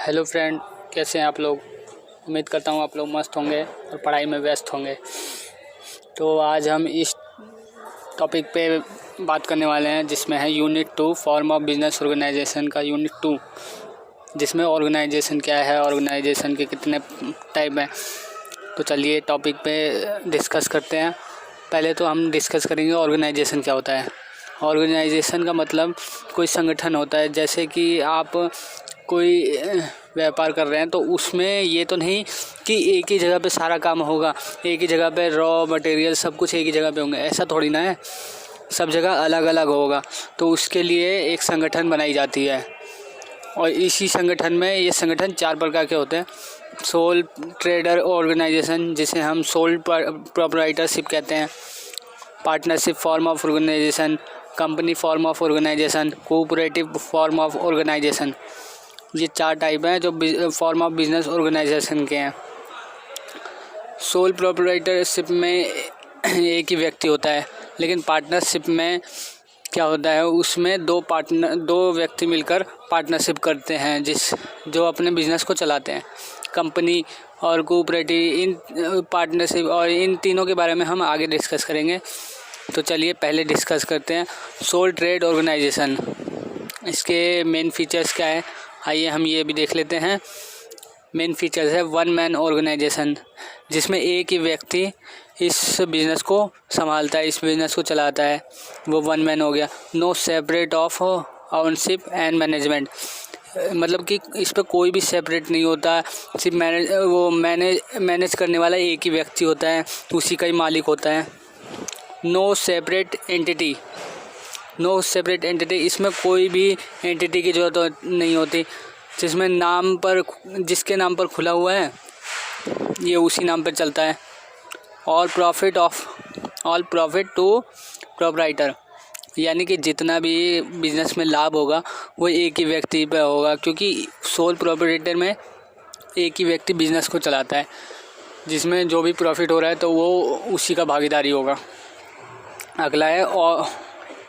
Hello friend, कैसे हैं आप लोग। उम्मीद करता हूँ आप लोग मस्त होंगे और पढ़ाई में व्यस्त होंगे। तो आज हम इस टॉपिक पे बात करने वाले हैं जिसमें है unit 2 form of business organisation का यूनिट 2, जिसमें ऑर्गेनाइजेशन क्या है, ऑर्गेनाइजेशन के कितने टाइप हैं। तो चलिए टॉपिक पे डिस्कस करते हैं। पहले तो हम डिस्कस करेंगे ऑर्गेनाइजेशन क्या होता है। ऑर्गेनाइजेशन का मतलब कोई संगठन होता है। जैसे कि आप कोई व्यापार कर रहे हैं तो उसमें ये तो नहीं कि एक ही जगह पे सारा काम होगा, एक ही जगह पे रॉ मटेरियल सब कुछ एक ही जगह पे होंगे, ऐसा थोड़ी ना है। सब जगह अलग अलग होगा। तो उसके लिए एक संगठन बनाई जाती है और इसी संगठन में ये संगठन 4 प्रकार के होते हैं। सोल ट्रेडर ऑर्गेनाइजेशन, जिसे हम सोल प्रोप्राइटरशिप कहते हैं, partnership form of organisation, company form of organisation, cooperative form of organisation. ये 4 टाइप हैं जो फॉर्म ऑफ बिजनेस ऑर्गेनाइजेशन के हैं। सोल प्रोप्राइटरशिप में एक ही व्यक्ति होता है, लेकिन पार्टनरशिप में क्या होता है, उसमें दो व्यक्ति मिलकर पार्टनरशिप करते हैं जो अपने बिजनेस को चलाते हैं। कंपनी और कोऑपरेटिव इन पार्टनरशिप और इन तीनों के बारे में हम आगे डिस्कस करेंगे। तो चलिए पहले डिस्कस करते हैं सोल ट्रेड ऑर्गेनाइजेशन। इसके मेन फीचर्स क्या है, आइए हम ये भी देख लेते हैं। मेन फीचर्स है 1 मैन ऑर्गेनाइजेशन, जिसमें एक ही व्यक्ति इस बिज़नेस को संभालता है, इस बिज़नेस को चलाता है, वो 1 मैन हो गया। No separate of ownership and management, मतलब कि इस पर कोई भी सेपरेट नहीं होता। सिर्फ मैनेज करने वाला एक ही व्यक्ति होता है, उसी का ही मालिक होता है। नो सेपरेट एंटिटी, इसमें कोई भी एंटिटी की ज़रूरत नहीं होती। जिसके नाम पर खुला हुआ है ये उसी नाम पर चलता है। ऑल प्रॉफिट टू प्रोप्राइटर, यानी कि जितना भी बिजनेस में लाभ होगा वो एक ही व्यक्ति पे होगा, क्योंकि सोल प्रोप्राइटर में एक ही व्यक्ति बिजनेस को चलाता है। जिसमें जो भी प्रॉफिट हो रहा है तो वो उसी का भागीदारी होगा। अगला है और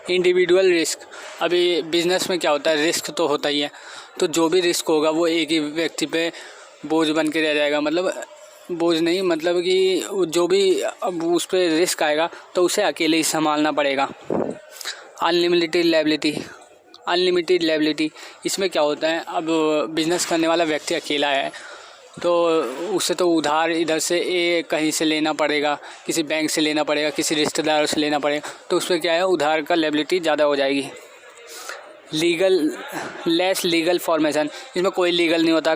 इंडिविजुअल रिस्क। अभी बिज़नेस में क्या होता है, रिस्क तो होता ही है। तो जो भी रिस्क होगा वो एक ही व्यक्ति पे बोझ बन के रह जाएगा। मतलब बोझ नहीं, मतलब कि जो भी अब उस पर रिस्क आएगा तो उसे अकेले ही संभालना पड़ेगा। अनलिमिटेड लायबिलिटी, इसमें क्या होता है, अब बिज़नेस करने वाला व्यक्ति अकेला है तो उसे तो उधार इधर से कहीं से लेना पड़ेगा, किसी बैंक से लेना पड़ेगा, किसी रिश्तेदारों से लेना पड़ेगा। तो उस पर क्या है, उधार का लायबिलिटी ज़्यादा हो जाएगी। लेस लीगल फॉर्मेशन, इसमें कोई लीगल नहीं होता,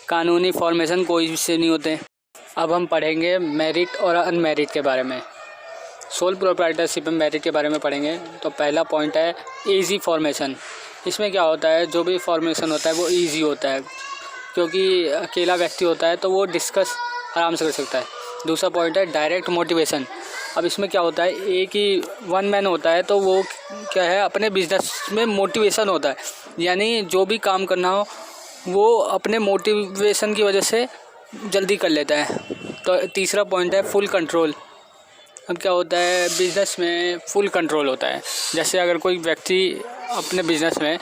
कानूनी फॉर्मेशन कोई से नहीं होते। अब हम पढ़ेंगे मेरिट और अनमेरिट के बारे में। सोल प्रोप्राइटरशिप में मेरिट के बारे में पढ़ेंगे। तो पहला पॉइंट है ईजी फॉर्मेशन। इसमें क्या होता है, जो भी फॉर्मेशन होता है वो ईजी होता है, क्योंकि अकेला व्यक्ति होता है तो वो डिस्कस आराम से कर सकता है। दूसरा पॉइंट है डायरेक्ट मोटिवेशन। अब इसमें क्या होता है, एक ही 1 मैन होता है तो वो क्या है, अपने बिजनेस में मोटिवेशन होता है, यानी जो भी काम करना हो वो अपने मोटिवेशन की वजह से जल्दी कर लेता है। तो तीसरा पॉइंट है फुल कंट्रोल। अब क्या होता है, बिजनेस में फुल कंट्रोल होता है। जैसे अगर कोई व्यक्ति अपने बिजनेस में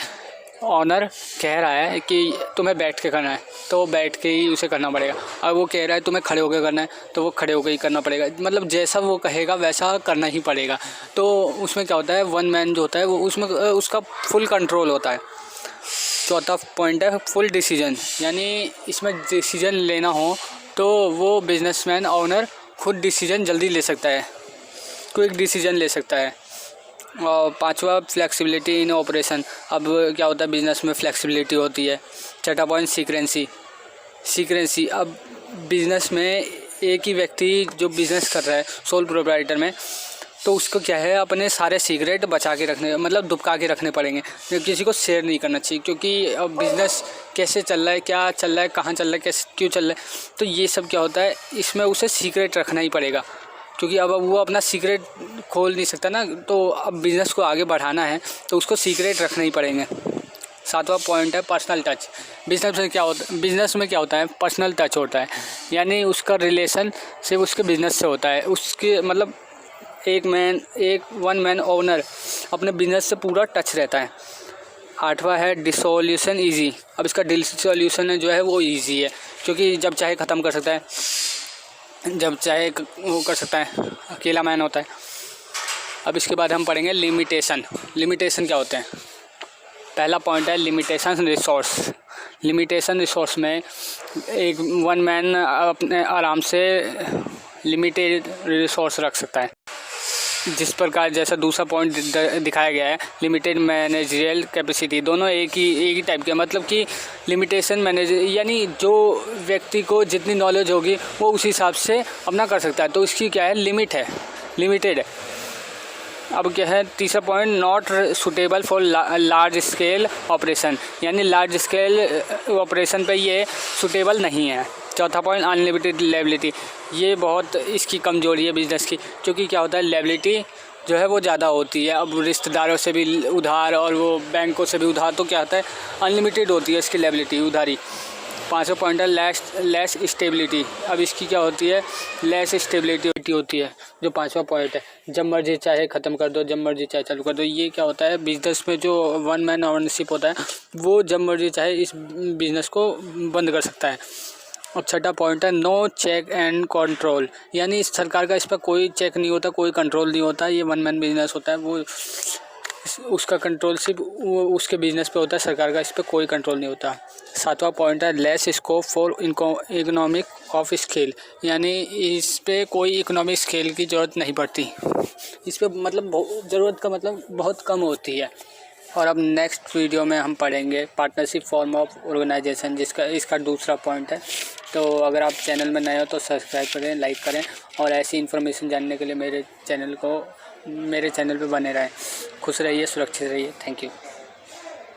ऑनर कह रहा है कि तुम्हें बैठ के करना है तो वो बैठ के ही उसे करना पड़ेगा। अगर वो कह रहा है तुम्हें खड़े होकर करना है तो वो खड़े होकर ही करना पड़ेगा। मतलब जैसा वो कहेगा वैसा करना ही पड़ेगा। तो उसमें क्या होता है, 1 मैन जो होता है वो उसमें उसका फुल कंट्रोल होता है। चौथा पॉइंट है फुल डिसीजन, यानी इसमें डिसीजन लेना हो तो वो बिजनेसमैन ऑनर खुद डिसीजन जल्दी ले सकता है, क्विक डिसीजन ले सकता है। और 5वां फ्लेक्सिबिलिटी इन ऑपरेशन। अब क्या होता है, बिज़नेस में फ्लेक्सिबिलिटी होती है। छठा पॉइंट सीक्रेंसी। अब बिज़नेस में एक ही व्यक्ति जो बिज़नेस कर रहा है सोल प्रोप्राइटर में, तो उसको क्या है, अपने सारे सीक्रेट बचा के रखने, मतलब दुबका के रखने पड़ेंगे, किसी को शेयर नहीं करना चाहिए। क्योंकि अब बिज़नेस कैसे चल रहा है, क्या चल रहा है, कहाँ चल रहा है, कैसे क्यों चल रहा है, तो ये सब क्या होता है, इसमें उसे सीक्रेट रखना ही पड़ेगा। क्योंकि अब वो अपना सीक्रेट खोल नहीं सकता ना, तो अब बिज़नेस को आगे बढ़ाना है तो उसको सीक्रेट रखना ही पड़ेंगे। 7वां पॉइंट है पर्सनल टच। बिज़नेस में क्या होता है, पर्सनल टच होता है, यानी उसका रिलेशन सिर्फ उसके बिज़नेस से होता है। उसके मतलब 1 मैन ऑनर अपने बिज़नेस से पूरा टच रहता है। 8वां है डिसोल्यूशन ईजी। अब इसका डिसोल्यूशन जो है वो ईजी है, क्योंकि जब चाहे ख़त्म कर सकता है, जब चाहे वो कर सकता है, अकेला मैन होता है। अब इसके बाद हम पढ़ेंगे लिमिटेशन। लिमिटेशन क्या होते हैं? पहला पॉइंट है लिमिटेशन रिसोर्स। लिमिटेशन रिसोर्स में एक वन मैन अपने आराम से लिमिटेड रिसोर्स रख सकता है, जिस प्रकार जैसा दूसरा पॉइंट दिखाया गया है लिमिटेड मैनेजरियल कैपेसिटी। दोनों एक ही टाइप के, मतलब कि लिमिटेशन मैनेजर यानी जो व्यक्ति को जितनी नॉलेज होगी वो उस हिसाब से अपना कर सकता है, तो इसकी क्या है, लिमिट है, लिमिटेड है। अब क्या है तीसरा point, not suitable for large scale operation, यानी लार्ज स्केल ऑपरेशन पे ये सूटेबल नहीं है। चौथा पॉइंट, अनलिमिटेड लायबिलिटी। ये बहुत इसकी कमजोरी है बिजनेस की, क्योंकि क्या होता है लायबिलिटी जो है वो ज़्यादा होती है। अब रिश्तेदारों से भी उधार और वो बैंकों से भी उधार, तो क्या होता है अनलिमिटेड होती है इसकी लायबिलिटी, उधारी। पाँचवा पॉइंट है लेस स्टेबिलिटी। अब इसकी क्या होती है, लेस स्टेबिलिटी होती है, जो पांचवा पॉइंट है। जब मर्जी चाहे ख़त्म कर दो, जब मर्जी चाहे चालू कर दो। ये क्या होता है बिजनेस में जो वन मैन ओनरशिप होता है वो जब मर्जी चाहे इस बिज़नेस को बंद कर सकता है। और छठा पॉइंट है नो चेक एंड कंट्रोल, यानी सरकार का इस पर कोई चेक नहीं होता, कोई कंट्रोल नहीं होता। ये वन मैन बिजनेस होता है, वो उसका कंट्रोल सिर्फ वो उसके बिज़नेस पे होता है, सरकार का इस पर कोई कंट्रोल नहीं होता। सातवां पॉइंट है less scope for economic of scale, यानी इस पे कोई इकोनॉमिक स्केल की ज़रूरत नहीं पड़ती, इस पे मतलब ज़रूरत का मतलब बहुत कम होती है। और अब नेक्स्ट वीडियो में हम पढ़ेंगे पार्टनरशिप फॉर्म ऑफ ऑर्गेनाइजेशन, इसका दूसरा पॉइंट है। तो अगर आप चैनल में नए हो तो सब्सक्राइब करें, लाइक करें, और ऐसी इन्फॉर्मेशन जानने के लिए मेरे चैनल पे बने रहें। खुश रहिए, सुरक्षित रहिए। Thank you.